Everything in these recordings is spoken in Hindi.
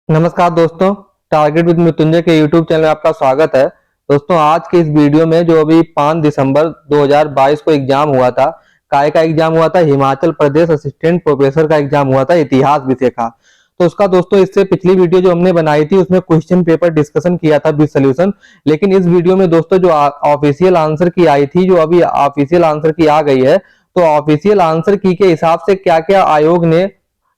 नमस्कार दोस्तों, टारगेट विद मृत्युंजय के यूट्यूब चैनल में आपका स्वागत है। दोस्तों, आज के इस वीडियो में जो अभी 5 दिसंबर 2022 को एग्जाम हुआ था, काय का एग्जाम हुआ था, हिमाचल प्रदेश असिस्टेंट प्रोफेसर का एग्जाम हुआ था इतिहास विषय का। तो उसका दोस्तों इससे पिछली वीडियो जो हमने बनाई थी उसमें क्वेश्चन पेपर डिस्कशन किया था विद सॉल्यूशन। लेकिन इस वीडियो में दोस्तों जो ऑफिशियल आंसर की आई थी, जो अभी ऑफिशियल आंसर की आ गई है, तो ऑफिशियल आंसर की के हिसाब से क्या क्या आयोग ने,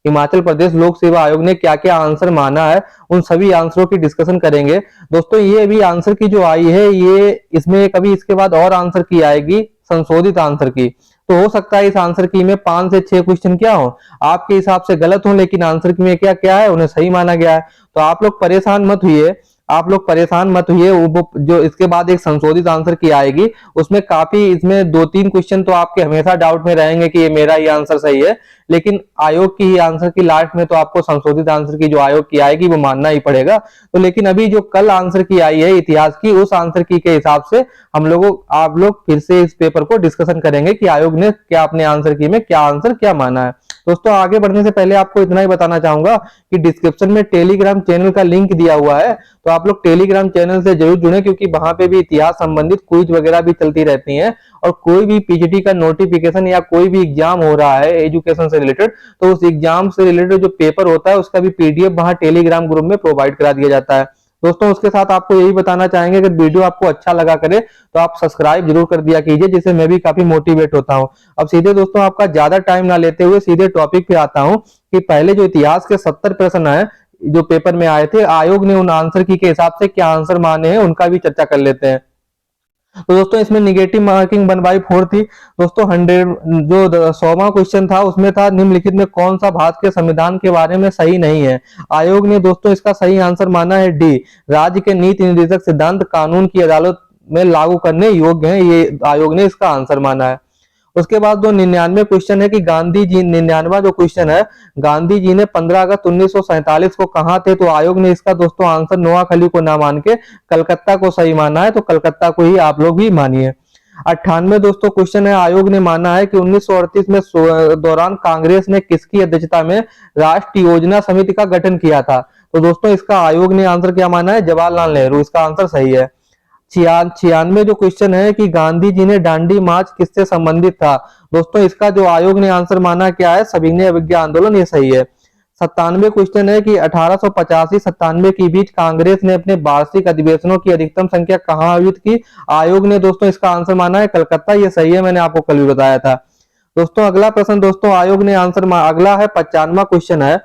हिमाचल प्रदेश लोक सेवा आयोग ने क्या क्या आंसर माना है, उन सभी आंसरों की डिस्कशन करेंगे। दोस्तों, ये अभी आंसर की जो आई है, ये इसमें कभी इसके बाद और आंसर की आएगी, संशोधित आंसर की। तो हो सकता है इस आंसर की में 5 से 6 क्वेश्चन क्या हो, आपके हिसाब से गलत हो, लेकिन आंसर की में क्या क्या है उन्हें सही माना गया है। तो आप लोग परेशान मत हुइए, वो जो इसके बाद एक संशोधित आंसर की आएगी, उसमें काफी, इसमें 2-3 क्वेश्चन तो आपके हमेशा डाउट में रहेंगे कि ये मेरा ही आंसर सही है, लेकिन आयोग की ही आंसर की लास्ट में तो आपको संशोधित आंसर की जो आयोग की आएगी वो मानना ही पड़ेगा। तो लेकिन अभी जो कल आंसर की आई है इतिहास की, उस आंसर की के हिसाब से आप लोग फिर से इस पेपर को डिस्कशन करेंगे कि आयोग ने क्या अपने आंसर की में क्या आंसर क्या माना है। दोस्तों, आगे बढ़ने से पहले आपको इतना ही बताना चाहूंगा कि डिस्क्रिप्शन में टेलीग्राम चैनल का लिंक दिया हुआ है, तो आप लोग टेलीग्राम चैनल से जरूर जुड़े, क्योंकि वहां पे भी इतिहास संबंधित क्विज वगैरह भी चलती रहती हैं। और कोई भी पीजीटी का नोटिफिकेशन या कोई भी एग्जाम हो रहा है एजुकेशन से रिलेटेड, तो उस एग्जाम से रिलेटेड जो पेपर होता है उसका भी पीडीएफ वहां टेलीग्राम ग्रुप में प्रोवाइड करा दिया जाता है। दोस्तों, उसके साथ आपको यही बताना चाहेंगे, अगर वीडियो आपको अच्छा लगा करे तो आप सब्सक्राइब जरूर कर दिया कीजिए, जिससे मैं भी काफी मोटिवेट होता हूं। अब सीधे दोस्तों आपका ज्यादा टाइम ना लेते हुए सीधे टॉपिक पे आता हूं कि पहले जो इतिहास के 70 प्रश्न है जो पेपर में आए थे, आयोग ने उन आंसर की के हिसाब से क्या आंसर माने हैं उनका भी चर्चा कर लेते हैं। तो दोस्तों, इसमें निगेटिव मार्किंग 1/4 थी। दोस्तों, 100 जो 100वां क्वेश्चन था उसमें था निम्नलिखित में कौन सा भारत के संविधान के बारे में सही नहीं है। आयोग ने दोस्तों इसका सही आंसर माना है डी, राज्य के नीति निर्देशक सिद्धांत कानून की अदालत में लागू करने योग्य है, ये आयोग ने इसका आंसर माना है। उसके बाद जो 99 क्वेश्चन है कि गांधी जी, 99वां जो क्वेश्चन है, गांधी जी ने 15 अगस्त 1947 को कहा थे, तो आयोग ने इसका दोस्तों आंसर नोआखली को ना मान के कलकत्ता को सही माना है, तो कलकत्ता को ही आप लोग भी मानिए। 98 दोस्तों क्वेश्चन है, आयोग ने माना है कि 1938 में दौरान कांग्रेस ने किसकी अध्यक्षता में राष्ट्रीय योजना समिति का गठन किया था। तो दोस्तों इसका आयोग ने आंसर क्या माना है, जवाहरलाल नेहरू, इसका आंसर सही है। 96 जो क्वेश्चन है कि गांधी जी ने दांडी मार्च किससे संबंधित था। दोस्तों, इसका जो आयोग ने आंसर माना क्या है, सविनय अवज्ञा आंदोलन, ये सही है। 97 क्वेश्चन है कि 1885-97 के बीच कांग्रेस ने अपने वार्षिक अधिवेशनों की अधिकतम संख्या कहां आयोजित की। आयोग ने दोस्तों इसका आंसर माना है कलकत्ता, ये सही है, मैंने आपको कल भी बताया था। दोस्तों, अगला प्रश्न दोस्तों आयोग ने अगला है 95वां क्वेश्चन है,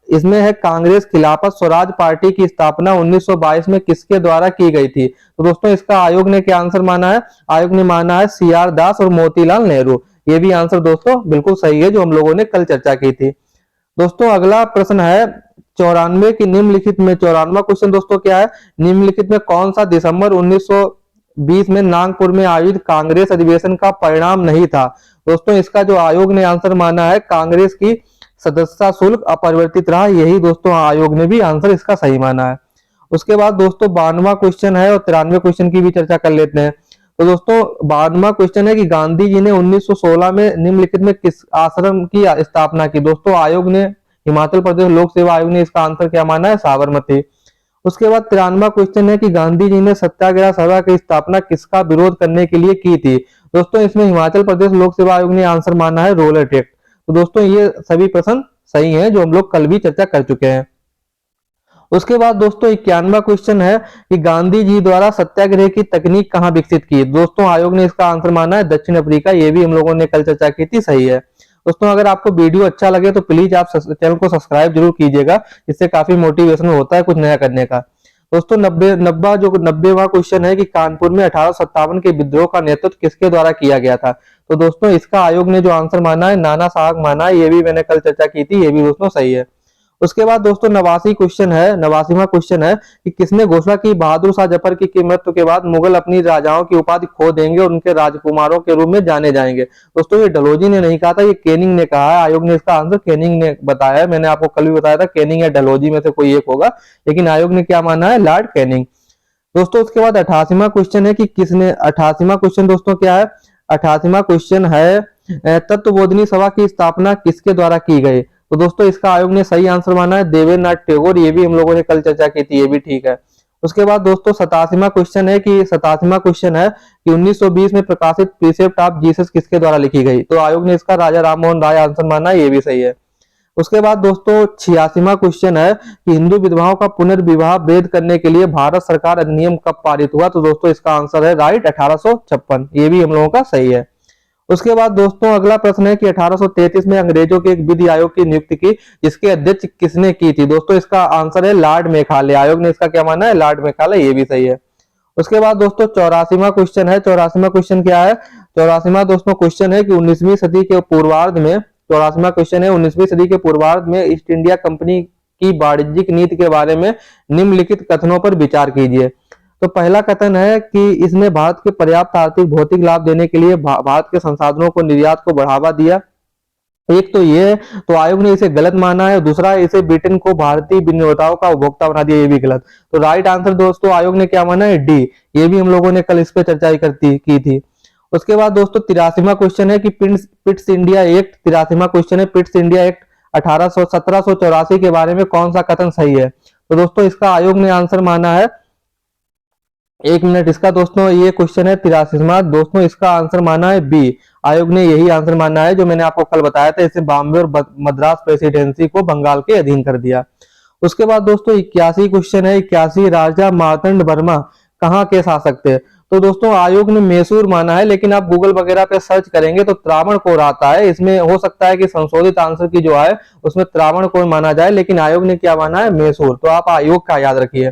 इसमें है कांग्रेस खिलाफत स्वराज पार्टी की स्थापना 1922 में किसके द्वारा की गई थी। तो दोस्तों इसका आयोग ने क्या आंसर माना है, आयोग ने माना है सीआर दास और मोतीलाल नेहरू, ये भी आंसर दोस्तों बिल्कुल सही है जो हम लोगों ने कल चर्चा की थी। दोस्तों, अगला प्रश्न है 94 की निम्नलिखित में, 94वां क्वेश्चन दोस्तों क्या है, निम्नलिखित में कौन सा दिसंबर 1920 में नागपुर में आयोजित कांग्रेस अधिवेशन का परिणाम नहीं था। दोस्तों, इसका जो आयोग ने आंसर माना है कांग्रेस की सदस्यता शुल्क अपरिवर्तित रहा, यही दोस्तों आयोग ने भी आंसर इसका सही माना है। उसके बाद दोस्तों 92वां क्वेश्चन है और 93वें क्वेश्चन की भी चर्चा कर लेते हैं। तो दोस्तों 92वां क्वेश्चन है कि गांधी जी ने 1916 में निम्नलिखित में किस आश्रम की स्थापना की। दोस्तों, आयोग ने, हिमाचल प्रदेश लोक सेवा आयोग ने इसका आंसर क्या माना है, साबरमती। उसके बाद 93वां क्वेश्चन है कि गांधी जी ने सत्याग्रह सभा की स्थापना किसका विरोध करने के लिए की थी। दोस्तों, इसमें हिमाचल प्रदेश लोक सेवा आयोग ने आंसर माना है रोलर एक्ट। तो दोस्तों ये सभी प्रश्न सही हैं जो हम लोग कल भी चर्चा कर चुके हैं। उसके बाद दोस्तों 91वां क्वेश्चन है कि गांधी जी द्वारा सत्याग्रह की तकनीक कहां विकसित की। दोस्तों, आयोग ने इसका आंसर माना है दक्षिण अफ्रीका, ये भी हम लोगों ने कल चर्चा की थी, सही है। दोस्तों, अगर आपको वीडियो अच्छा लगे तो प्लीज आप चैनल को सब्सक्राइब जरूर कीजिएगा, इससे काफी मोटिवेशन होता है कुछ नया करने का। दोस्तों 90वां क्वेश्चन है कि कानपुर में 1857 के विद्रोह का नेतृत्व किसके द्वारा किया गया था। तो दोस्तों इसका आयोग ने जो आंसर माना है नाना साहब माना है, ये भी मैंने कल चर्चा की थी, ये भी दोस्तों सही है। उसके बाद दोस्तों 89वां क्वेश्चन है कि किसने घोषणा की बहादुर शाह जफर की मृत्यु के बाद मुगल अपनी राजाओं की उपाधि खो देंगे और उनके राजकुमारों के रूप में जाने जाएंगे। दोस्तों, ये डलहौजी ने नहीं कहा था, ये कैनिंग ने कहा है। आयोग ने इसका आंसर कैनिंग ने बताया है, मैंने आपको कल भी बताया था कैनिंग या डलहौजी में से कोई एक होगा, लेकिन आयोग ने क्या माना है, लॉर्ड कैनिंग। दोस्तों उसके बाद 88वां क्वेश्चन है कि किसने, 88वां क्वेश्चन दोस्तों क्या है, 88वां क्वेश्चन है तत्वबोधिनी सभा की स्थापना किसके द्वारा की गई। तो दोस्तों इसका आयोग ने सही आंसर माना है देवेंद्रनाथ टैगोर। ये भी हम लोगों ने कल चर्चा की थी, ये भी ठीक है। उसके बाद दोस्तों 87वां क्वेश्चन है कि 1920 में प्रकाशित प्रीसेप्ट ऑफ जीसस किसके द्वारा लिखी गई? तो आयोग ने इसका राजा राममोहन राय आंसर माना है, ये भी सही है। उसके बाद दोस्तों 86वां क्वेश्चन है कि हिंदू विधवाओं का पुनर्विवाह वैध करने के लिए भारत सरकार अधिनियम कब पारित हुआ? तो दोस्तों इसका आंसर है राइट 1856। ये भी हम लोगों का सही है। उसके बाद दोस्तों अगला प्रश्न है कि 1833 में अंग्रेजों के एक विधि आयोग की नियुक्ति की, जिसके अध्यक्ष किसने की थी? दोस्तों इसका आंसर है लॉर्ड मेघालय। आयोग ने इसका क्या माना है? लॉर्ड मेघालय। ये भी सही है। उसके बाद दोस्तों 84वां क्वेश्चन है। 84वां क्वेश्चन क्या है? 84वां दोस्तों क्वेश्चन है कि 19वीं सदी के पूर्वार्ध में 84वां क्वेश्चन है 19वीं सदी के पूर्वार्ध में ईस्ट इंडिया कंपनी की वाणिज्यिक नीति के बारे में निम्नलिखित कथनों पर विचार कीजिए। तो पहला कथन है कि इसने भारत के पर्याप्त आर्थिक भौतिक लाभ देने के लिए भारत के संसाधनों को निर्यात को बढ़ावा दिया। एक तो ये है, तो आयोग ने इसे गलत माना है। दूसरा, इसे ब्रिटेन को भारतीय विनिर्माताओं का उपभोक्ता बना दिया, ये भी गलत। तो राइट आंसर दोस्तों आयोग ने क्या माना है? डी। ये भी हम लोगों ने कल इस पे चर्चा की थी। उसके बाद दोस्तों 83वां क्वेश्चन है कि पिट्स इंडिया एक्ट 83वां क्वेश्चन है पिट्स इंडिया एक्ट 1784 के बारे में कौन सा कथन सही है? तो दोस्तों इसका आयोग ने आंसर माना है, एक मिनट, इसका दोस्तों ये क्वेश्चन है 83वां, दोस्तों इसका आंसर माना है बी। आयोग ने यही आंसर माना है जो मैंने आपको कल बताया था। इसे बॉम्बे और मद्रास प्रेसिडेंसी को बंगाल के अधीन कर दिया। उसके बाद दोस्तों 81 क्वेश्चन है 81 राजा मार्तंड वर्मा कहाँ के शासक थे? तो दोस्तों आयोग ने मैसूर माना है, लेकिन आप गूगल वगैरह पे सर्च करेंगे तो त्रावणकोर आता है। इसमें हो सकता है कि संशोधित आंसर की जो है उसमें त्रावणकोर माना जाए, लेकिन आयोग ने क्या माना है? मैसूर। तो आप आयोग का याद रखिए।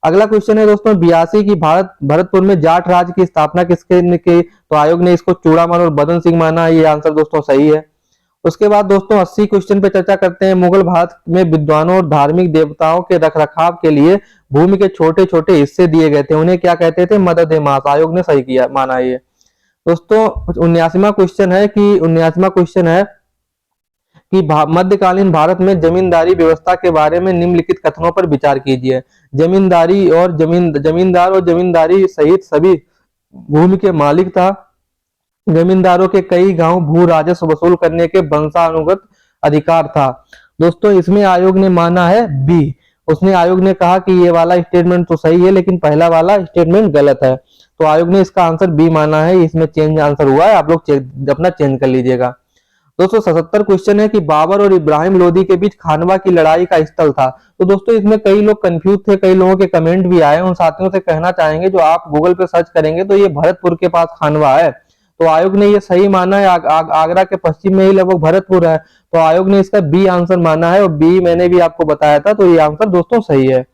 अगला क्वेश्चन है दोस्तों 82 की भरतपुर में जाट राज्य की स्थापना किसके ने की? तो आयोग ने इसको चूड़ामल और बदन सिंह माना। ये आंसर दोस्तों सही है। उसके बाद दोस्तों 80 क्वेश्चन पे चर्चा करते हैं। मुगल भारत में विद्वानों और धार्मिक देवताओं के रखरखाव के लिए भूमि के छोटे छोटे हिस्से दिए गए थे, उन्हें क्या कहते थे? मदद ए मास। आयोग ने सही किया माना ये। दोस्तों 79वां क्वेश्चन है कि 79वां क्वेश्चन है कि मध्यकालीन भारत में जमींदारी व्यवस्था के बारे में निम्नलिखित कथनों पर विचार कीजिए। जमींदार और जमींदारी सहित सभी भूमि के मालिक था। जमींदारों के कई गांव भू राजस्व वसूल करने के वंशानुगत अधिकार था। दोस्तों इसमें आयोग ने माना है बी। उसने आयोग ने कहा कि ये वाला स्टेटमेंट तो सही है, लेकिन पहला वाला स्टेटमेंट गलत है। तो आयोग ने इसका आंसर बी माना है। इसमें चेंज आंसर हुआ है, आप लोग अपना चेंज कर लीजिएगा। 277 क्वेश्चन है कि बाबर और इब्राहिम लोदी के बीच खानवा की लड़ाई का स्थल था। तो दोस्तों इसमें कई लोग कंफ्यूज थे, कई लोगों के कमेंट भी आए। उन साथियों से कहना चाहेंगे जो आप गूगल पे सर्च करेंगे तो ये भरतपुर के पास खानवा है। तो आयोग ने ये सही माना है। आगरा के पश्चिम में ही लगभग भरतपुर है। तो आयोग ने इसका बी आंसर माना है, और बी मैंने भी आपको बताया था। तो ये आंसर दोस्तों सही है।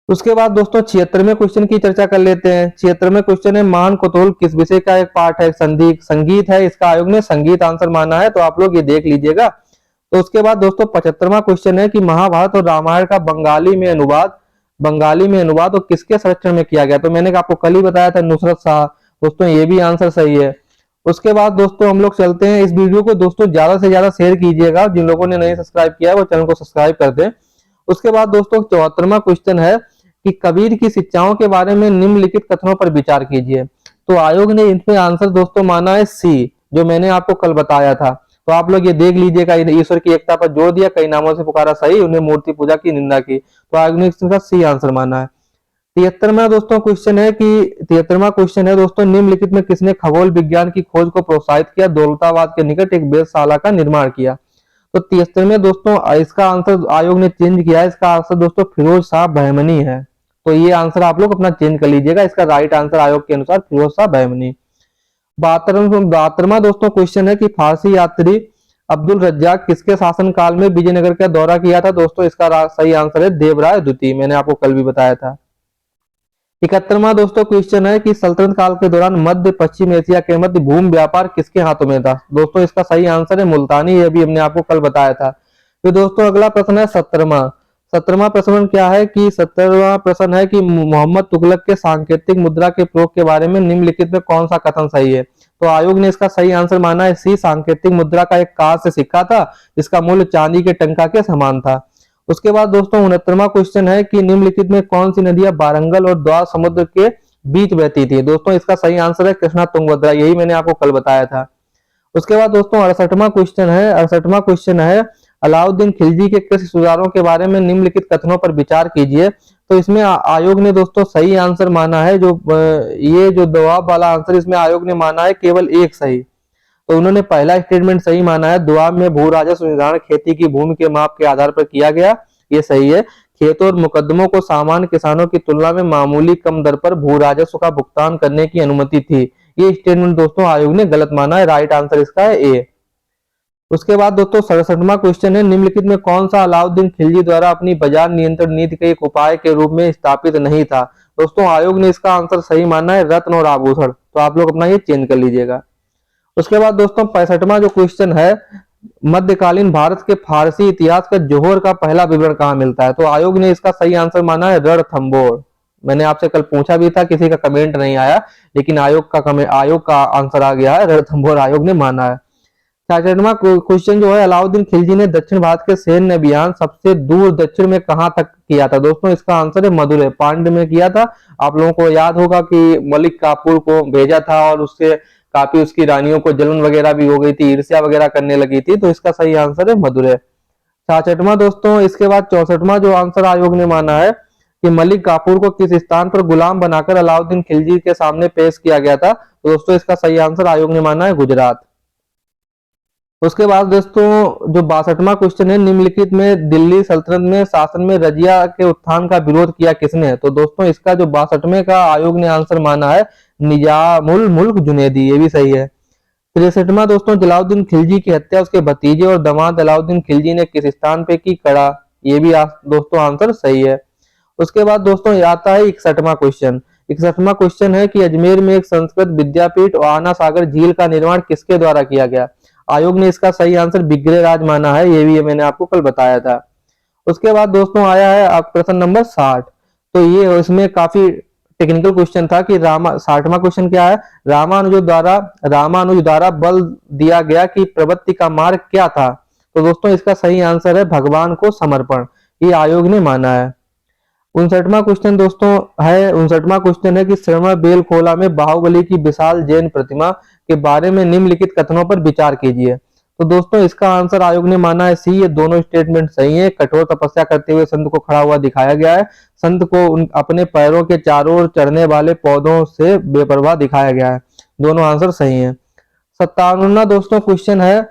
उसके बाद दोस्तों 76वें क्वेश्चन की चर्चा कर लेते हैं। 76वें क्वेश्चन है महान कोतवाल किस विषय का एक पार्ट है? संगीत है। इसका आयोग ने संगीत आंसर माना है, तो आप लोग ये देख लीजिएगा। तो उसके बाद दोस्तों 75वां क्वेश्चन है कि महाभारत और रामायण का बंगाली में अनुवाद और किसके संरक्षण में किया गया? तो मैंने आपको कल ही बताया था, नुसरत शाह। दोस्तों ये भी आंसर सही है। उसके बाद दोस्तों हम लोग चलते हैं, इस वीडियो को दोस्तों ज्यादा से ज्यादा शेयर कीजिएगा। जिन लोगों ने नहीं सब्सक्राइब किया है वो चैनल को सब्सक्राइब कर दें। उसके बाद दोस्तों 74वां क्वेश्चन है कि कबीर की शिक्षाओं के बारे में निम्नलिखित कथनों पर विचार कीजिए। तो आयोग ने इसमें आंसर दोस्तों माना है सी, जो मैंने आपको कल बताया था। तो आप लोग ये देख लीजिएगा, ईश्वर की एकता पर जोर दिया, कई नामों से पुकारा सही, उन्हें मूर्ति पूजा की निंदा की। तो आयोग ने इसका सी आंसर माना है। 73वां दोस्तों क्वेश्चन है कि 73वां क्वेश्चन है दोस्तों निम्नलिखित में किसने खगोल विज्ञान की खोज को प्रोत्साहित किया? दौलताबाद के निकट एक वेधशाला का निर्माण किया। तो 73वें दोस्तों इसका आंसर आयोग ने चेंज किया है। इसका आंसर दोस्तों फिरोज शाह बहमनी है। तो ये आंसर आप लोग अपना चेंज कर लीजिएगा। इसका राइट आंसर आयोग के अनुसार फिरोज शाह बहमनी। 72वां दोस्तों क्वेश्चन है कि फारसी यात्री अब्दुल रज्जाक किसके शासन काल में विजयनगर का दौरा किया था? दोस्तों इसका सही आंसर है देवराय द्वितीय। मैंने आपको कल भी बताया था। 71वां दोस्तों क्वेश्चन है कि सल्तनत काल के दौरान मध्य पश्चिम एशिया के मध्य भूमि व्यापार किसके हाथों में था? दोस्तों इसका सही आंसर है मुल्तानी। ये भी हमने आपको कल बताया था। फिर दोस्तों अगला प्रश्न है 17वां प्रश्न क्या है कि 17वां प्रश्न है कि मोहम्मद तुगलक के सांकेतिक मुद्रा के प्रयोग के बारे में निम्नलिखित में कौन सा कथन सही है? तो आयोग ने इसका सही आंसर माना है सी। सांकेतिक मुद्रा का एक कांच से सिक्का था जिसका मूल्य चांदी के टंका के समान था। उसके बाद दोस्तों 69वां क्वेश्चन है कि निम्नलिखित में कौन सी नदियां वारंगल और द्वार समुद्र के बीच बहती थी? दोस्तों इसका सही आंसर है कृष्णा तुंगभद्रा। यही मैंने आपको कल बताया था। उसके बाद दोस्तों 68वां क्वेश्चन है अलाउद्दीन खिलजी के कृषि सुधारों के बारे में निम्नलिखित कथनों पर विचार कीजिए। तो इसमें आयोग ने दोस्तों सही आंसर माना है, जो ये जो दोआब वाला आंसर इसमें आयोग ने माना है केवल एक सही। तो उन्होंने पहला स्टेटमेंट सही माना है, दोआब में भू राजस्व निर्धारण खेती की भूमि के माप के आधार पर किया गया, ये सही है। खेतों और मुकदमों को सामान्य किसानों की तुलना में मामूली कम दर पर भू राजस्व का भुगतान करने की अनुमति थी, ये स्टेटमेंट दोस्तों आयोग ने गलत माना है। राइट आंसर इसका है ए। उसके बाद दोस्तों 67वां क्वेश्चन है, निम्नलिखित में कौन सा अलाउद्दीन खिलजी द्वारा अपनी बाजार नियंत्रण नीति के एक उपाय के रूप में स्थापित नहीं था। दोस्तों आयोग ने इसका आंसर सही माना है, रत्न और आभूषण। तो आप लोग अपना ये चेंज कर लीजिएगा। उसके बाद दोस्तों 65वां जो क्वेश्चन है, मध्यकालीन भारत के फारसी इतिहास का जोहर का पहला विवरण कहाँ मिलता है। तो आयोग ने इसका सही आंसर माना है रणथंभौर। मैंने आपसे कल पूछा भी था, किसी का कमेंट नहीं आया, लेकिन आयोग का आंसर आ गया है, रणथंभौर आयोग ने माना है। 66वां क्वेश्चन जो है, अलाउद्दीन खिलजी ने दक्षिण भारत के सैन्य अभियान सबसे दूर दक्षिण में कहां तक किया था। दोस्तों इसका आंसर है मदुरै, पांड्य में किया था। आप लोगों को याद होगा कि मलिक काफूर को भेजा था और उससे काफी उसकी रानियों को जलन वगैरह भी हो गई थी, ईर्ष्या वगैरह करने लगी थी। तो इसका सही आंसर है मदुरै। 66वां दोस्तों, इसके बाद 64वां जो आंसर आयोग ने माना है कि मलिक काफूर को किस स्थान पर गुलाम बनाकर अलाउद्दीन खिलजी के सामने पेश किया गया था। तो दोस्तों इसका सही आंसर आयोग ने माना है गुजरात। उसके बाद दोस्तों जो 62वां क्वेश्चन है, निम्नलिखित में दिल्ली सल्तनत में शासन में रजिया के उत्थान का विरोध किया किसने। तो दोस्तों इसका जो 62वें का आयोग ने आंसर माना है निजामुल मुल्क जुनैदी, ये भी सही है। 63वां दोस्तों, जलालुद्दीन खिलजी की हत्या उसके भतीजे और दामाद अलाउद्दीन खिलजी ने किस स्थान पे की, कड़ा, ये भी दोस्तों आंसर सही है। उसके बाद दोस्तों आता है 61वां क्वेश्चन। 61वां क्वेश्चन है कि अजमेर में एक संस्कृत विद्यापीठ और आना सागर झील का निर्माण किसके द्वारा किया गया। आयोग ने इसका सही आंसर बिग्रेराज माना है, ये भी मैंने आपको कल बताया था। उसके बाद दोस्तों आया है प्रश्न नंबर 60। तो ये इसमें काफी टेक्निकल क्वेश्चन था कि 60वां क्वेश्चन क्या है, रामानुज द्वारा बल दिया गया कि प्रवृत्ति का मार्ग क्या था। तो दोस्तों इसका सही आंसर है भगवान को समर्पण, ये आयोग ने माना है। 59वां क्वेश्चन दोस्तों है, 59वां क्वेश्चन है कि श्रवण बेलखोला में बाहुबली की विशाल जैन प्रतिमा के बारे में निम्नलिखित कथनों पर विचार कीजिए। तो दोस्तों इसका आंसर आयोग ने माना है सी, ये दोनों स्टेटमेंट सही है। कठोर तपस्या करते हुए संत को खड़ा हुआ दिखाया गया है, संत को अपने पैरों के चारों ओर चढ़ने वाले पौधों से बेपरवाह दिखाया गया है, दोनों आंसर सही है। 57वां दोस्तों क्वेश्चन है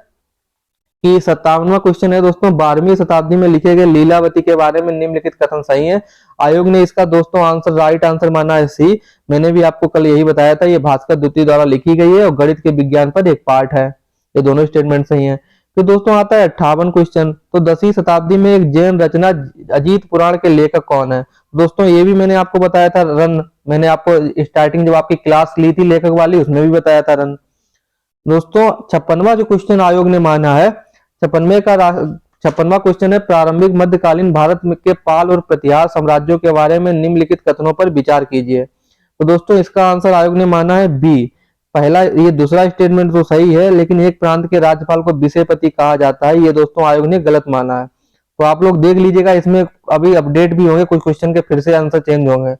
कि 57वां क्वेश्चन है दोस्तों, 12वीं शताब्दी में लिखे गए लीलावती के बारे में निम्नलिखित कथन सही है। आयोग ने इसका दोस्तों आंसर राइट आंसर माना है सी। मैंने भी आपको कल यही बताया था, ये भास्कर द्वितीय द्वारा लिखी गई है और गणित के विज्ञान पर एक पार्ट है, ये दोनों स्टेटमेंट सही है। फिर दोस्तों आता है 58 क्वेश्चन। तो 10वीं शताब्दी में एक जैन रचना अजीत पुराण के लेखक कौन है। दोस्तों ये भी मैंने आपको बताया था, रन। मैंने आपको स्टार्टिंग जब आपकी क्लास ली थी लेखक वाली, उसमें भी बताया था रन। दोस्तों 56वां जो क्वेश्चन आयोग ने माना है, 56वां क्वेश्चन है, प्रारंभिक मध्यकालीन भारत के पाल और प्रतिहार साम्राज्यों के बारे में निम्नलिखित कथनों पर विचार कीजिए। तो दोस्तों इसका आंसर आयोग ने माना है बी। पहला, ये दूसरा स्टेटमेंट तो सही है, लेकिन एक प्रांत के राज्यपाल को विषयपति कहा जाता है, ये दोस्तों आयोग ने गलत माना है। तो आप लोग देख लीजिएगा, इसमें अभी अपडेट भी होंगे, कुछ क्वेश्चन के फिर से आंसर चेंज होंगे।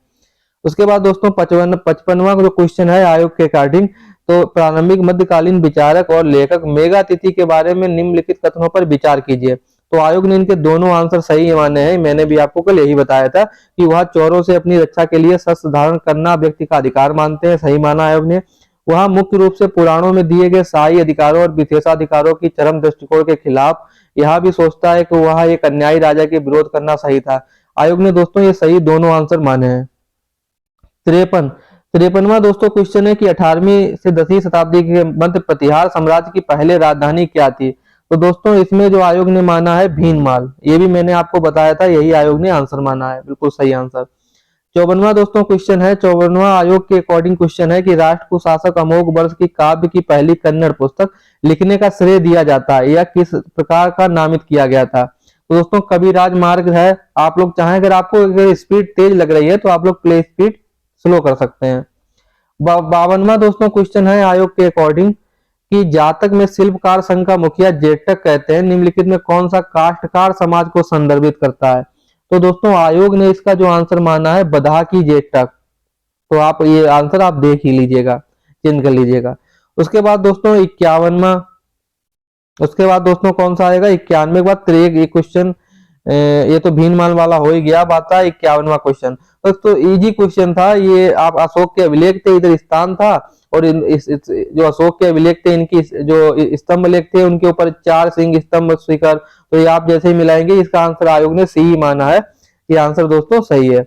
उसके बाद दोस्तों 55वां जो क्वेश्चन है आयोग के अकॉर्डिंग, तो प्रारंभिक मध्यकालीन विचारक और लेखक मेघातिथि के बारे में निम्नलिखित कथनों पर विचार कीजिए। तो आयोग ने इनके दोनों आंसर सही माने हैं। मैंने भी आपको कल यही बताया था कि वह चोरों से अपनी रक्षा के लिए शस्त्र धारण करना व्यक्ति का अधिकार मानते हैं, सही माना आयोग ने। वह मुख्य रूप से पुराणों में दिए गए शाही अधिकारों और विशेषाधिकारों की चरम दृष्टिकोण के खिलाफ यह भी सोचता है कि वह एक अन्यायी राजा के विरोध करना सही था। आयोग ने दोस्तों ये सही दोनों आंसर माने हैं। 53वां दोस्तों क्वेश्चन है कि 18वीं से 10वीं शताब्दी के मध्य प्रतिहार साम्राज्य की पहले राजधानी क्या थी। तो दोस्तों इसमें जो आयोग ने माना है भीनमाल, ये भी मैंने आपको बताया था, यही आयोग ने आंसर माना है, बिल्कुल सही आंसर। 54वां दोस्तों क्वेश्चन है, 54वां आयोग के अकॉर्डिंग क्वेश्चन है कि राष्ट्र को शासक अमोघ वर्ष की काव्य की पहली कन्नड़ पुस्तक लिखने का श्रेय दिया जाता है, यह किस प्रकार का नामित किया गया था। तो दोस्तों कविराज मार्ग है। आप लोग चाहें, अगर आपको अगर स्पीड तेज लग रही है तो आप लोग प्ले स्पीड स्लो कर सकते हैं। 52वां दोस्तों क्वेश्चन है आयोग के अकॉर्डिंग कि जातक में शिल्पकार संघ का मुखिया जेटक कहते हैं, निम्नलिखित में कौन सा काष्ठकार समाज को संदर्भित करता है। तो दोस्तों आयोग ने इसका जो आंसर माना है बधा की जेटक। तो आप ये आंसर आप देख ही लीजिएगा, चेंज कर लीजिएगा। उसके बाद दोस्तों 51वां उसके बाद दोस्तों कौन सा आएगा 91 के बाद ये क्वेश्चन, ये तो भीनमाल वाला हो ही गया। बात था 51वां क्वेश्चन। दोस्तों इजी क्वेश्चन था ये। आप अशोक के अभिलेख थे, इधर स्थान था, और जो अशोक के अभिलेख थे, इनकी जो स्तंभ लेख थे उनके ऊपर 4 सिंह स्तंभ शिखर, तो ये आप जैसे ही मिलाएंगे इसका आंसर आयोग ने सी ही माना है। ये आंसर दोस्तों सही है।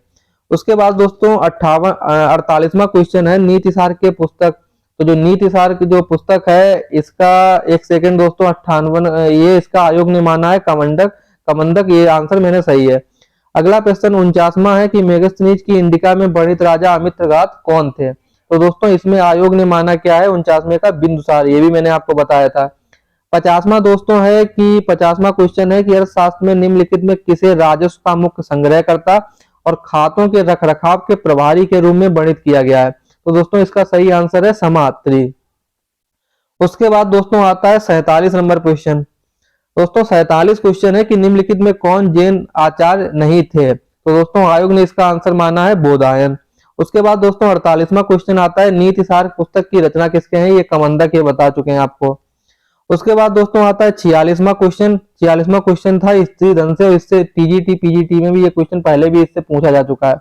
उसके बाद दोस्तों 48वां क्वेश्चन है नीति सार के पुस्तक। तो जो नीति सार की जो पुस्तक है इसका, एक सेकंड दोस्तों, 58, ये इसका आयोग ने माना है कमंडक। कमंडक, ये आंसर मैंने सही है। अगला प्रश्न 49वां है कि मेगस्थनीज की इंडिका में वर्णित राजा अमित्रघात कौन थे। तो दोस्तों इसमें आयोग ने माना क्या है 49वें का बिंदुसार, ये भी मैंने आपको बताया था। 50वां दोस्तों है कि 50वां क्वेश्चन है कि अर्थशास्त्र में निम्नलिखित में किसे राजस्व का मुख्य संग्रहकर्ता और खातों के रखरखाव के प्रभारी के रूप में वर्णित किया गया है। तो दोस्तों इसका सही आंसर है समात्री। उसके बाद दोस्तों आता है 47 नंबर क्वेश्चन। दोस्तों 47 क्वेश्चन है कि निम्नलिखित में कौन जैन आचार्य नहीं थे। तो दोस्तों आयोग ने इसका आंसर माना है बोधायन। उसके बाद दोस्तों 48वां क्वेश्चन आता है नीति सार पुस्तक की रचना किसके हैं। ये कमंडक, ये बता चुके हैं आपको। उसके बाद दोस्तों आता है 46वां क्वेश्चन। 46वां क्वेश्चन था स्त्री धन से, और इससे टीजीटी पीजीटी में भी ये क्वेश्चन पहले भी इससे पूछा जा चुका है।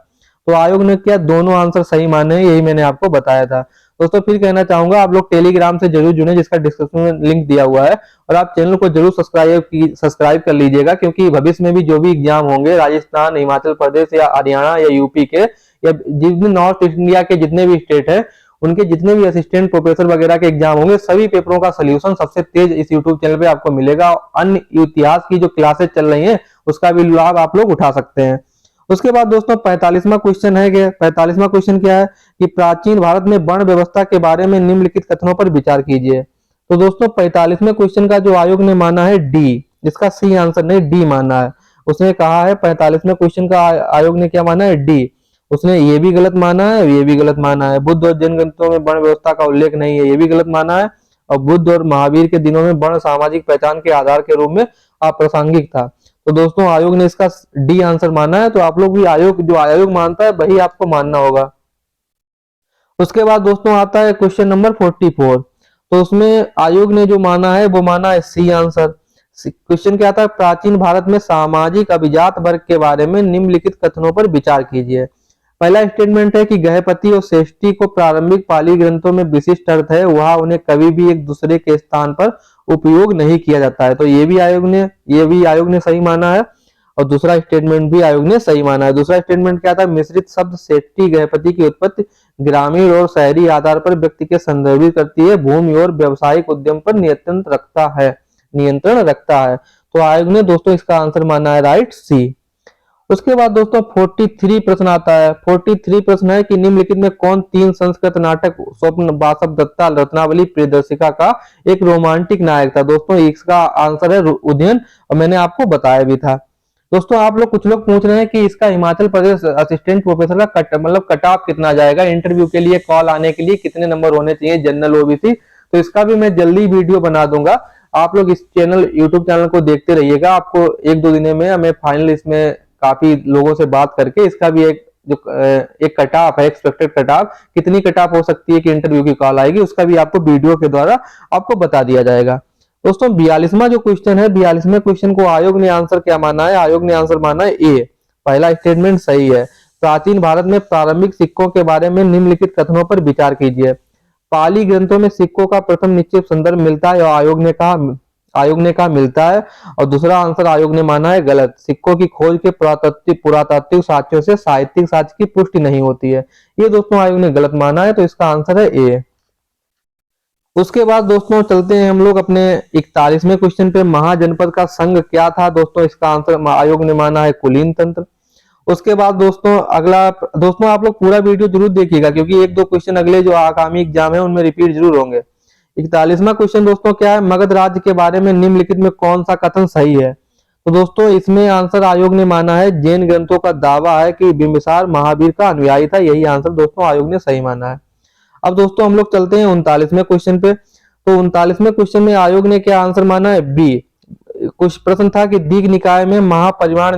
तो आयोग ने क्या दोनों आंसर सही माने हैं, यही मैंने आपको बताया था। दोस्तों फिर कहना चाहूंगा आप लोग टेलीग्राम से जरूर जुड़े, जिसका डिस्क्रिप्शन में लिंक दिया हुआ है, और आप चैनल को जरूर सब्सक्राइब कर लीजिएगा, क्योंकि भविष्य में भी जो भी एग्जाम होंगे राजस्थान, हिमाचल प्रदेश या हरियाणा या यूपी के, या जितने नॉर्थ इंडिया के जितने भी स्टेट है, उनके जितने भी असिस्टेंट प्रोफेसर वगैरह के एग्जाम होंगे, सभी पेपरों का सोल्यूशन सबसे तेज इस यूट्यूब चैनल पे आपको मिलेगा। अन्य इतिहास की जो क्लासेस चल रही हैं उसका भी लाभ आप लोग उठा सकते हैं। उसके बाद दोस्तों 45वां क्वेश्चन है कि 45वां क्वेश्चन क्या है कि प्राचीन भारत में वर्ण व्यवस्था के बारे में निम्नलिखित कथनों पर विचार कीजिए। तो दोस्तों 45वें क्वेश्चन का जो आयोग ने माना है डी, जिसका सी आंसर नहीं डी माना है। उसने कहा है 45वें क्वेश्चन का आयोग ने क्या माना है डी। उसने ये भी गलत माना है, ये भी गलत माना है। बुद्ध और जैन ग्रंथों में वर्ण व्यवस्था का उल्लेख नहीं है, ये भी गलत माना है। और बुद्ध और महावीर के दिनों में वर्ण सामाजिक पहचान के आधार के रूप में अप्रासंगिक था। तो दोस्तों आयोग ने इसका डी आंसर माना है। तो आप लोग भी जो आयोग मानता है वही आपको मानना होगा। उसके बाद दोस्तों आता है क्वेश्चन नंबर 44। तो उसमें आयोग ने जो माना है वो माना है सी आंसर। क्वेश्चन क्या था, प्राचीन भारत में सामाजिक अभिजात वर्ग के बारे में निम्नलिखित कथनों पर विचार कीजिए। पहला स्टेटमेंट है कि गहपति और श्रेष्ठी को प्रारंभिक पाली ग्रंथों में विशिष्ट अर्थ है, वहां उन्हें कभी भी एक दूसरे के स्थान पर उपयोग नहीं किया जाता है। तो ये भी आयोग ने सही माना है, और दूसरा स्टेटमेंट भी आयोग ने सही माना है। दूसरा स्टेटमेंट क्या था, मिश्रित शब्द श्रेष्ठी गहपति की उत्पत्ति ग्रामीण और शहरी आधार पर व्यक्ति के संदर्भित करती है, भूमि और व्यवसायिक उद्यम पर नियंत्रण रखता है। तो आयोग ने दोस्तों इसका आंसर माना है राइट सी। उसके बाद दोस्तों 43 प्रश्न आता है। 43 प्रश्न है कि निम्नलिखित में कौन 3 संस्कृत नाटक स्वप्न बासव दत्ता रत्नावली प्रियदर्शिका का एक रोमांटिक नायक था। दोस्तों इसका आंसर है उदयन, और मैंने आपको बताया भी था। दोस्तों आप लोग कुछ लोग पूछ रहे हैं कि इसका हिमाचल प्रदेश असिस्टेंट प्रोफेसर का कट ऑफ कितना जाएगा, इंटरव्यू के लिए कॉल आने के लिए कितने नंबर होने चाहिए जनरल ओबीसी। तो इसका भी मैं जल्दी वीडियो बना दूंगा। आप लोग इस यूट्यूब चैनल को देखते रहिएगा। आपको 1-2 दिन में हमें फाइनल इसमें काफी लोगों से बात करके इसका भी एक कट ऑफ है, एक्सपेक्टेड कट ऑफ कितनी कट ऑफ हो सकती है कि इंटरव्यू की कॉल आएगी, उसका भी आपको वीडियो के द्वारा आपको बता दिया जाएगा। दोस्तों 42वां जो क्वेश्चन है, 42वें क्वेश्चन को आयोग ने आंसर क्या माना है। आयोग ने आंसर माना है ए, पहला स्टेटमेंट सही है। प्राचीन भारत में प्रारंभिक सिक्कों के बारे में निम्नलिखित कथनों पर विचार कीजिए। पाली ग्रंथों में सिक्कों का प्रथम निश्चित संदर्भ मिलता है, और आयोग ने कहा मिलता है। और दूसरा आंसर आयोग ने माना है गलत, सिक्कों की खोज के पुरातात्विक साक्ष्यों से साहित्यिक साक्ष्य की पुष्टि नहीं होती है। ये दोस्तों आयोग ने गलत माना है, तो इसका आंसर है ए। उसके बाद दोस्तों चलते हैं हम लोग अपने 41वें क्वेश्चन पे, महाजनपद का संघ क्या था। दोस्तों इसका आंसर आयोग ने माना है कुलीन तंत्र। उसके बाद दोस्तों आप लोग पूरा वीडियो जरूर देखिएगा, क्योंकि 1-2 क्वेश्चन अगले जो आगामी एग्जाम है उनमें रिपीट जरूर होंगे। 41वां क्वेश्चन दोस्तों क्या है, मगध राज्य के बारे में निम्नलिखित में कौन सा कथन सही है। तो दोस्तों इसमें आंसर आयोग ने माना है जैन ग्रंथों का दावा है कि बिंबिसार महावीर का अनुयायी था, यही आंसर दोस्तों आयोग ने सही माना है। अब दोस्तों हम लोग चलते हैं 39वें क्वेश्चन पे। तो 39वें क्वेश्चन में आयोग ने क्या आंसर माना है बी। कुछ प्रश्न था कि दीघ निकाय में महापरिमाण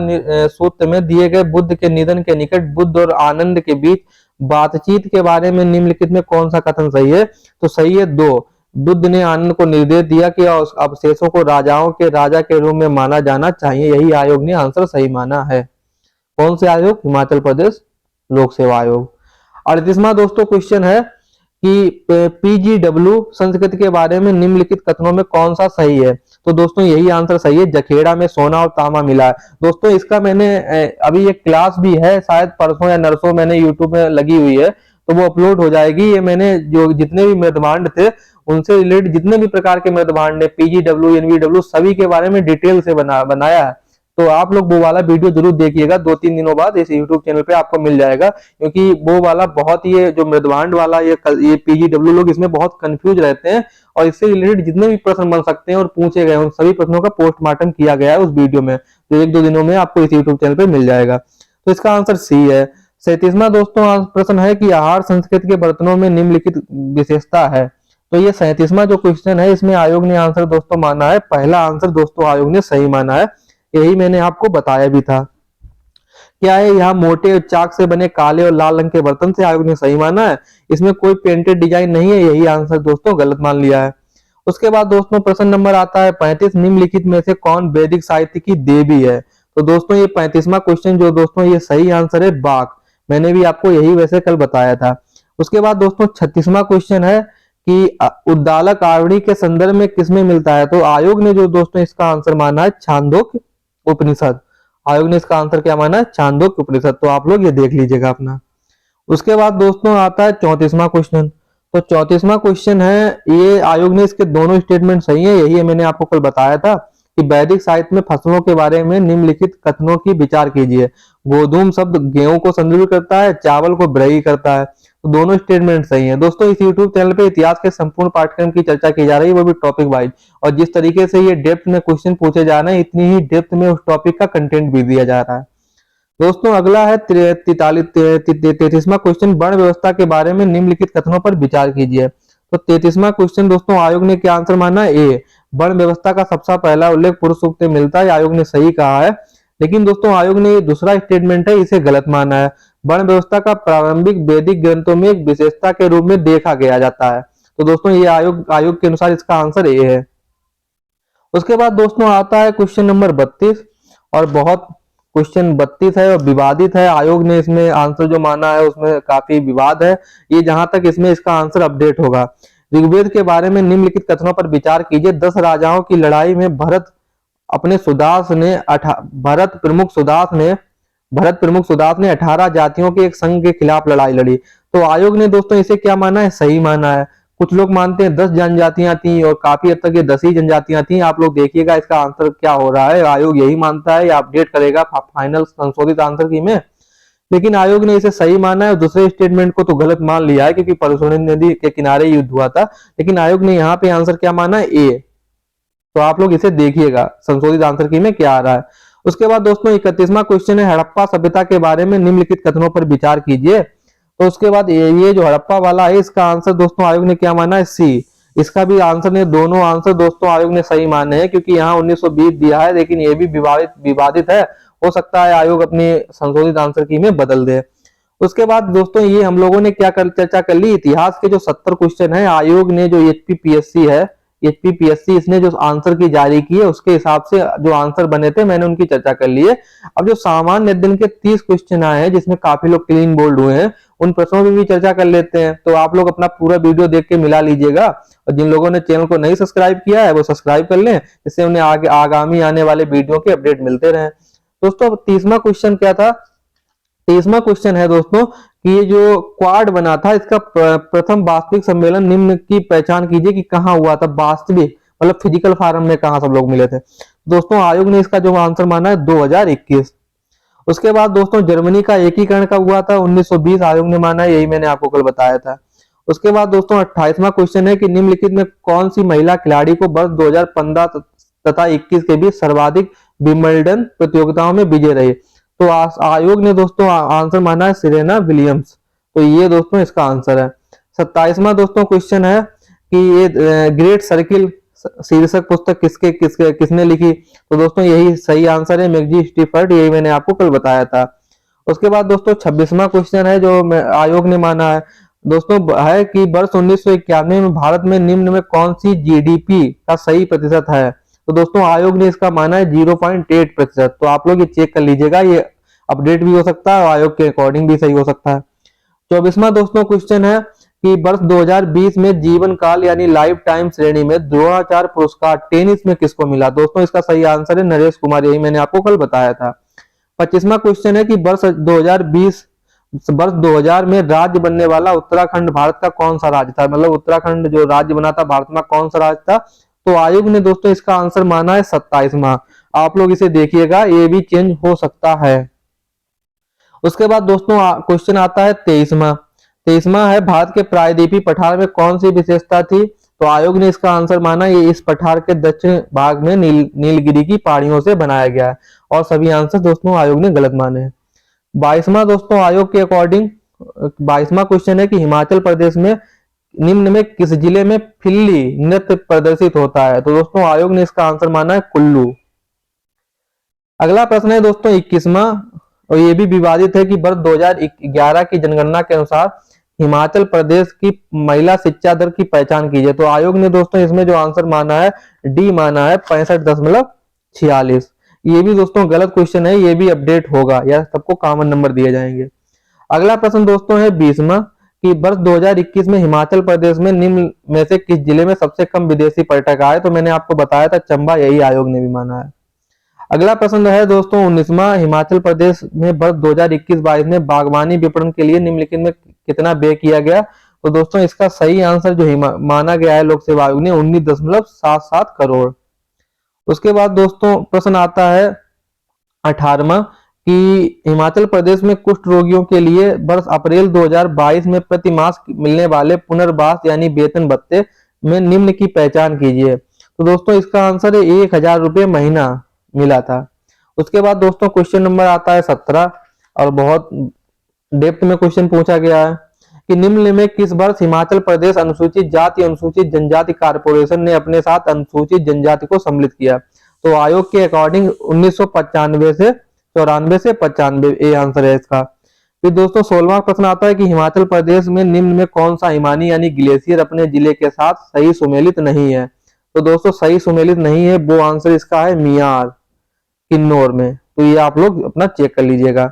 सूत्र में दिए गए बुद्ध के निधन के निकट बुद्ध और आनंद के बीच बातचीत के बारे में निम्नलिखित में कौन सा कथन सही है। तो सही है 2, बुद्ध ने आनंद को निर्देश दिया कि अवशेषों को राजाओं के राजा के रूप में माना जाना चाहिए। यही आयोग ने आंसर सही माना है। कौन से आयोग? हिमाचल प्रदेश लोक सेवा आयोग। 38वां दोस्तों क्वेश्चन है कि पीजीडब्ल्यू संस्कृति के बारे में निम्नलिखित कथनों में कौन सा सही है? तो दोस्तों यही आंसर सही है, जखेड़ा में सोना और तांबा मिला है। दोस्तों इसका मैंने अभी एक क्लास भी है, शायद परसों या नरसों मैंने यूट्यूब में लगी हुई है, तो वो अपलोड हो जाएगी। ये मैंने जो जितने भी मृदभांड थे उनसे रिलेटेड जितने भी प्रकार के मृदभांड है, पीजीडब्ल्यू, एनवीडब्ल्यू, सभी के बारे में डिटेल से बनाया है। तो आप लोग वो वाला वीडियो जरूर देखिएगा, 2-3 दिनों बाद इस यूट्यूब चैनल पे आपको मिल जाएगा, क्योंकि वो वाला बहुत ही जो मृदभांड वाला ये पीजीडब्ल्यू लोग इसमें बहुत कंफ्यूज रहते हैं, और इससे रिलेटेड जितने भी प्रश्न बन सकते हैं और पूछे गए उन सभी प्रश्नों का पोस्टमार्टम किया गया है उस वीडियो में, जो 1-2 दिनों में आपको इस यूट्यूब चैनल पे मिल जाएगा। तो इसका आंसर सी है। 37वां दोस्तों प्रश्न है कि आहार संस्कृति के बर्तनों में निम्नलिखित विशेषता है। तो ये 37वां जो क्वेश्चन है इसमें आयोग ने आंसर दोस्तों माना है, पहला आंसर दोस्तों आयोग ने सही माना है। यही मैंने आपको बताया भी था। क्या है? यहाँ मोटे चाक से बने काले और लाल रंग के बर्तन से आयोग ने सही माना है। इसमें कोई पेंटेड डिजाइन नहीं है, यही आंसर दोस्तों गलत मान लिया है। उसके बाद दोस्तों प्रश्न नंबर आता है 35, निम्नलिखित में से कौन वैदिक साहित्य की देवी है? तो दोस्तों ये 35वां क्वेश्चन जो दोस्तों ये सही आंसर है बाघ। मैंने भी आपको यही वैसे कल बताया था। उसके बाद दोस्तों 36वां क्वेश्चन है कि उद्दालक आवड़ी के संदर्भ में किसमें मिलता है? तो आयोग ने जो दोस्तों इसका आंसर माना है छांदोग्य उपनिषद। आयोग ने इसका आंसर क्या माना है? छांदोग्य उपनिषद। तो आप लोग ये देख लीजिएगा अपना। उसके बाद दोस्तों आता है 34वां क्वेश्चन। तो 34वां क्वेश्चन है, ये आयोग ने इसके दोनों स्टेटमेंट सही है, यही मैंने आपको कल बताया था कि वैदिक साहित्य में फसलों के बारे में निम्नलिखित कथनों की विचार कीजिए। गोधूम शब्द गेहूं को संदर्भित करता है, चावल को ब्रही करता है। तो दोनों स्टेटमेंट सही है। दोस्तों इस यूट्यूब चैनल पे इतिहास के संपूर्ण पाठ्यक्रम की चर्चा की जा रही है, वो भी टॉपिक वाइज, और जिस तरीके से ये डेप्थ में क्वेश्चन पूछे जा रहे हैं इतनी ही डेप्थ में उस टॉपिक का कंटेंट भी दिया जा रहा है। दोस्तों अगला है 33वां क्वेश्चन, वर्ण व्यवस्था के बारे में निम्नलिखित कथनों पर विचार कीजिए। तो 33वां क्वेश्चन दोस्तों आयोग ने क्या आंसर माना? ए। वर्ण व्यवस्था का सबसे पहला उल्लेख पुरुष सूक्त में मिलता है, आयोग ने सही कहा है। लेकिन दोस्तों आयोग ने दूसरा स्टेटमेंट है इसे गलत माना है। वर्ण व्यवस्था का प्रारंभिक वैदिक ग्रंथों में एक विशेषता के रूप में देखा गया जाता है। तो दोस्तों ये आयोग के अनुसार इसका आंसर ए है। उसके बाद दोस्तों आता है क्वेश्चन नंबर 32, और बहुत क्वेश्चन 32 है और विवादित है। आयोग ने इसमें आंसर जो माना है उसमें काफी विवाद है। ये जहां तक इसमें इसका आंसर अपडेट होगा। ऋग्वेद के बारे में निम्नलिखित कथनों पर विचार कीजिए। 10 राजाओं की लड़ाई में भरत प्रमुख सुदास ने 18 जातियों के एक संघ के खिलाफ लड़ाई लड़ी। तो आयोग ने दोस्तों इसे क्या माना है? सही माना है। कुछ लोग मानते हैं 10 जनजातियां थी और काफी हद तक ये 10 ही जनजातियां थी। आप लोग देखिएगा इसका आंसर क्या हो रहा है। आयोग यही मानता है, या अपडेट करेगा फाइनल संशोधित आंसर की में। लेकिन आयोग ने इसे सही माना है, दूसरे स्टेटमेंट को तो गलत मान लिया है, क्योंकि परशुराम नदी के किनारे युद्ध हुआ था। लेकिन आयोग ने यहाँ पे आंसर क्या माना है? ए। तो आप लोग इसे देखिएगा संशोधित आंसर की में क्या आ रहा है। उसके बाद दोस्तों 31वां क्वेश्चन है, हड़प्पा सभ्यता के बारे में निम्नलिखित कथनों पर विचार कीजिए। तो उसके बाद ये जो हड़प्पा वाला है इसका आंसर दोस्तों आयोग ने क्या माना है? सी। इसका भी आंसर ने दोनों आंसर दोस्तों आयोग ने सही माने हैं, क्योंकि यहाँ 1920 दिया है, लेकिन ये भी विवादित है। हो सकता है आयोग अपने संशोधित आंसर की में बदल दे। उसके बाद दोस्तों ये हम लोगों ने क्या चर्चा कर ली, इतिहास के जो 70 क्वेश्चन है आयोग ने जो एचपीपीएससी है, एचपीपीएससी इसने जो आंसर की जारी की है उसके हिसाब से जो आंसर बने थे मैंने उनकी चर्चा कर ली है। अब जो सामान्य दिन के 30 क्वेश्चन आए हैं जिसमें काफी लोग क्लीन बोल्ड हुए हैं, उन प्रश्नों की भी चर्चा कर लेते हैं। तो आप लोग अपना पूरा वीडियो देख के मिला लीजिएगा, और जिन लोगों ने चैनल को नहीं सब्सक्राइब किया है वो सब्सक्राइब कर लें, जिससे उन्हें आगामी आने वाले वीडियो के अपडेट मिलते रहे। दोस्तों 30वां क्वेश्चन क्या था? 30वां क्वेश्चन है दोस्तों कि ये जो क्वाड बना था इसका प्रथम वास्तविक सम्मेलन निम्न की पहचान कीजिए कि कहाँ हुआ था। वास्तविक मतलब फिजिकल फॉर्म में कहाँ सब लोग मिले थे। दोस्तों आयोग ने इसका जो आंसर माना है 2021। उसके बाद दोस्तों जर्मनी का एकीकरण कब हुआ था? 1920 आयोग ने माना है, यही मैंने आपको कल बताया था। उसके बाद दोस्तों 28वां क्वेश्चन है कि निम्नलिखित में कौन सी महिला खिलाड़ी को वर्ष 2015 तथा 21 के बीच सर्वाधिक विंबलडन प्रतियोगिताओं में विजय रही? तो आयोग ने दोस्तों आंसर माना है सेरेना विलियम्स। तो ये दोस्तों इसका आंसर है। 27वां दोस्तों क्वेश्चन है कि ये ग्रेट सर्किल शीर्षक पुस्तक किसने लिखी? तो दोस्तों यही सही आंसर है, मैगजी स्टीफर्ड, यही मैंने आपको कल बताया था। उसके बाद दोस्तों 26वां क्वेश्चन है जो आयोग ने माना है, दोस्तों है कि वर्ष 1991 में भारत में निम्न में कौन सी जीडीपी का सही प्रतिशत है? तो दोस्तों आयोग ने इसका माना है 0.8%। तो आप लोग ये चेक कर लीजिएगा, ये अपडेट भी हो सकता है और आयोग के अकॉर्डिंग भी सही हो सकता है। 24वां दोस्तों क्वेश्चन है कि वर्ष 2020 में जीवन काल यानी लाइफ टाइम श्रेणी में द्रोणाचार्य पुरस्कार टेनिस में किसको मिला? दोस्तों इसका सही आंसर है नरेश कुमार, यही मैंने आपको कल बताया था। 25वां क्वेश्चन है कि वर्ष 2000 में राज्य बनने वाला उत्तराखंड भारत का कौन सा राज्य था? मतलब उत्तराखंड जो राज्य बना था भारत में कौन सा राज्य था? तो आयोग ने दोस्तों इसका आंसर माना है 27वां। आप लोग इसे देखिएगा, ये भी चेंज हो सकता है। उसके बाद दोस्तों क्वेश्चन आता है 23वां है भारत के प्रायद्वीपीय पठार में कौन सी विशेषता थी? तो आयोग ने इसका आंसर माना ये इस पठार के दक्षिण भाग में नीलगिरी की पहाड़ियों से बनाया गया है, और सभी आंसर दोस्तों आयोग ने गलत माने हैं। 22वां दोस्तों आयोग के अकॉर्डिंग 22वां क्वेश्चन है कि हिमाचल प्रदेश में निम्न में किस जिले में फिल्ली नृत्य प्रदर्शित होता है? तो दोस्तों आयोग ने इसका आंसर माना है कुल्लू। अगला प्रश्न है दोस्तों 21वां, और ये भी विवादित है कि वर्ष 2011 की जनगणना के अनुसार हिमाचल प्रदेश की महिला शिक्षा दर की पहचान कीजिए। तो आयोग ने दोस्तों इसमें जो आंसर माना है डी माना है 65.46। ये भी दोस्तों गलत क्वेश्चन है, ये भी अपडेट होगा या सबको कॉमन नंबर दिए जाएंगे। अगला प्रश्न दोस्तों है 20वां कि वर्ष 2021 में हिमाचल प्रदेश में निम्न में से किस जिले में सबसे कम विदेशी पर्यटक आए? तो मैंने आपको बताया था चंबा, यही आयोग ने भी माना है। अगला प्रश्न है दोस्तों 19वां, हिमाचल प्रदेश में वर्ष 2021-22 में बागवानी विपणन के लिए निम्नलिखित में कितना व्यय किया गया? तो दोस्तों इसका सही आंसर जो माना गया है लोक सेवा आयोग ने 19.77 करोड़। उसके बाद दोस्तों प्रश्न आता है 18वां कि हिमाचल प्रदेश में कुष्ठ रोगियों के लिए वर्ष अप्रैल 2022 में प्रति मास मिलने वाले पुनर्वास यानी वेतन भत्ते में निम्न की पहचान कीजिए। तो दोस्तों इसका आंसर है 1000 रुपये महीना मिला था। उसके बाद दोस्तों क्वेश्चन नंबर आता है 17, और बहुत डेप्थ में क्वेश्चन पूछा गया है कि निम्न में किस वर्ष हिमाचल प्रदेश अनुसूचित जाति अनुसूचित जनजाति कारपोरेशन ने अपने साथ अनुसूचित जनजाति को सम्मिलित किया? तो आयोग के अकॉर्डिंग 1995 से 94 से 95, ये आंसर है इसका। फिर दोस्तों 16वां प्रश्न आता है कि हिमाचल प्रदेश में निम्न में कौन सा हिमानी यानी ग्लेशियर अपने जिले के साथ सही सुमेलित नहीं है? तो दोस्तों सही सुमेलित नहीं है, वो आंसर इसका है मियार किन्नौर में। तो ये आप लोग अपना चेक कर लीजिएगा।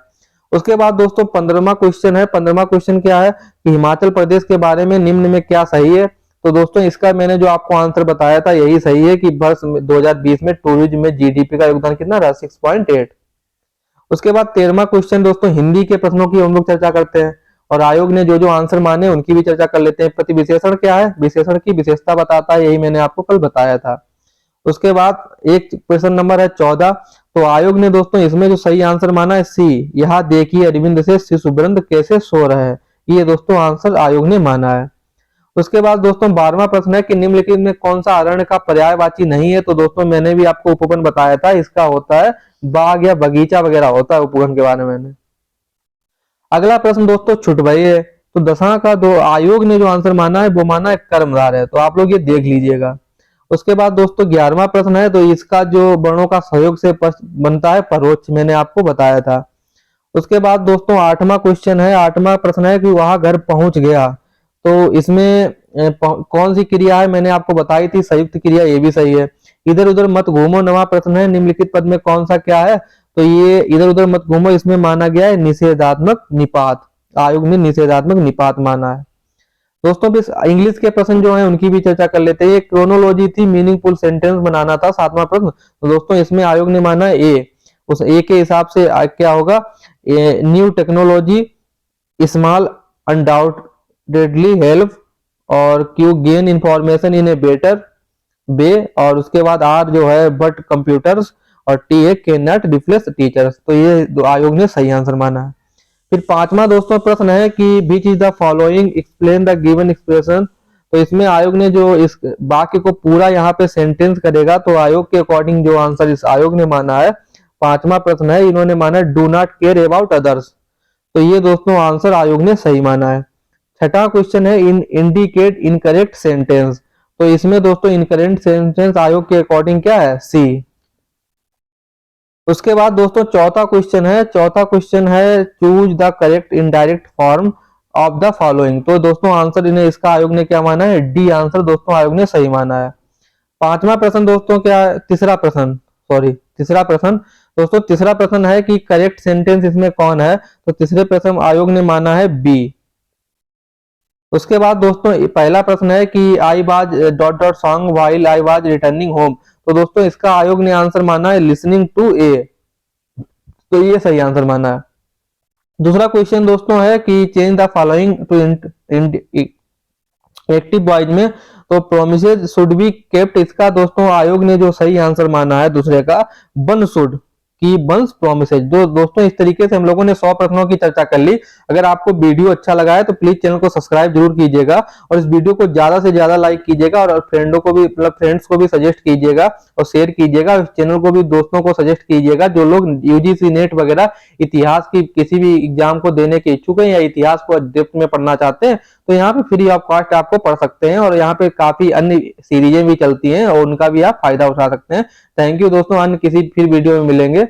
उसके बाद दोस्तों 15वां क्वेश्चन है। 15वां क्वेश्चन क्या है कि हिमाचल प्रदेश के बारे में निम्न में क्या सही है? तो दोस्तों इसका मैंने जो आपको आंसर बताया था यही सही है कि वर्ष 2020 में टूरिज्म में जीडीपी का योगदान कितना रहा? 6.8। उसके बाद 13वां क्वेश्चन दोस्तों हिंदी के प्रश्नों की हम लोग चर्चा करते हैं, और आयोग ने जो जो आंसर माने उनकी भी चर्चा कर लेते हैं। प्रतिविशेषण क्या है? विशेषण की विशेषता बताता है, यही मैंने आपको कल बताया था। उसके बाद एक क्वेश्चन नंबर है 14, तो आयोग ने दोस्तों इसमें जो सही आंसर माना है सी, यहाँ देखिए अरविंद से शिशुवृंद कैसे सो रहे हैं, ये दोस्तों आंसर आयोग ने माना है। उसके बाद दोस्तों 12वां प्रश्न है कि निम्नलिखित में कौन सा अरण्य का पर्यायवाची नहीं है? तो दोस्तों मैंने भी आपको उपवन बताया था, इसका होता है बाग या बगीचा वगैरह होता है उपवन के बारे में। अगला प्रश्न दोस्तों छुटभई है, तो दशा का दो आयोग ने जो आंसर माना है वो माना है कर्मधार है, तो आप लोग ये देख लीजिएगा। उसके बाद दोस्तों 11वां प्रश्न है, तो इसका जो वर्णों का सहयोग से बनता है परोक्ष, मैंने आपको बताया था। उसके बाद दोस्तों 8वां क्वेश्चन है, 8वां प्रश्न है कि वहां घर पहुंच गया, तो इसमें कौन सी क्रिया है? मैंने आपको बताई थी संयुक्त क्रिया, ये भी सही है। इधर उधर मत घूमो 9वां प्रश्न है, निम्नलिखित पद में कौन सा क्या है? तो ये इधर उधर मत घूमो इसमें माना गया है निषेधात्मक निपात, आयोग ने निषेधात्मक निपात माना है। दोस्तों भी इंग्लिश के प्रश्न जो हैं उनकी भी चर्चा कर लेते हैं। क्रोनोलॉजी थी, मीनिंगफुल सेंटेंस बनाना था 7वां प्रश्न, तो दोस्तों इसमें आयोग ने माना ए, उस ए के हिसाब से क्या होगा? New technology small undoubtedly help, और क्यू gain information in a better way, और उसके बाद आर जो है बट कंप्यूटर्स, और T A cannot replace teachers. तो ये आयोग ने सही आंसर माना है। फिर 5वां दोस्तों प्रश्न है कि which is the following explain the given expression, तो इसमें आयोग ने जो इस वाक्य को पूरा यहाँ पे सेंटेंस करेगा, तो आयोग के अकॉर्डिंग जो आंसर इस आयोग ने माना है 5वां प्रश्न है, इन्होंने माना do not care about others, तो ये दोस्तों आंसर आयोग ने सही माना है। 6वां क्वेश्चन है इंडिकेट इनकरेक्ट सेंटेंस, तो इसमें दोस्तों इनकरेक्ट सेंटेंस आयोग के अकॉर्डिंग क्या है? सी। उसके बाद दोस्तों चौथा क्वेश्चन है, choose the correct indirect form, of the following. तो दोस्तों आंसर इन्हें इसका आयोग ने क्या माना है, डी आंसर दोस्तों आयोग ने सही माना है। पांचवा प्रश्न दोस्तों क्या है, तीसरा प्रश्न दोस्तों, तीसरा प्रश्न है कि करेक्ट सेंटेंस इसमें कौन है, तो तीसरे प्रश्न आयोग ने माना है बी। उसके बाद दोस्तों पहला प्रश्न है कि I was dot dot song while I was returning home, तो दोस्तों इसका आयोग ने आंसर माना है लिसनिंग टू ए, तो ये सही आंसर माना है। दूसरा क्वेश्चन दोस्तों है कि change the following to active voice में, तो प्रोमिसेज शुड बी केप्ट, इसका दोस्तों आयोग ने जो सही आंसर माना है दूसरे का, वन शुड की वंस प्रोमिसेज। जो दोस्तों इस तरीके से हम लोगों ने 100 प्रश्नों की चर्चा कर ली। अगर आपको वीडियो अच्छा लगा है तो प्लीज चैनल को सब्सक्राइब जरूर कीजिएगा और इस वीडियो को ज्यादा से ज्यादा लाइक कीजिएगा और फ्रेंडों को भी, मतलब फ्रेंड्स को भी सजेस्ट कीजिएगा और शेयर कीजिएगा। इस चैनल को भी दोस्तों को सजेस्ट कीजिएगा जो लोग यूजीसी नेट वगैरह इतिहास की किसी भी एग्जाम को देने के इच्छुक हैं या इतिहास को डेप्थ में पढ़ना चाहते हैं, तो यहाँ पे फ्री ऑफ कॉस्ट आपको पढ़ सकते हैं और यहाँ पे काफी अन्य सीरीजें भी चलती हैं और उनका भी आप फायदा उठा सकते हैं। थैंक यू दोस्तों, अन्य किसी फिर वीडियो में मिलेंगे।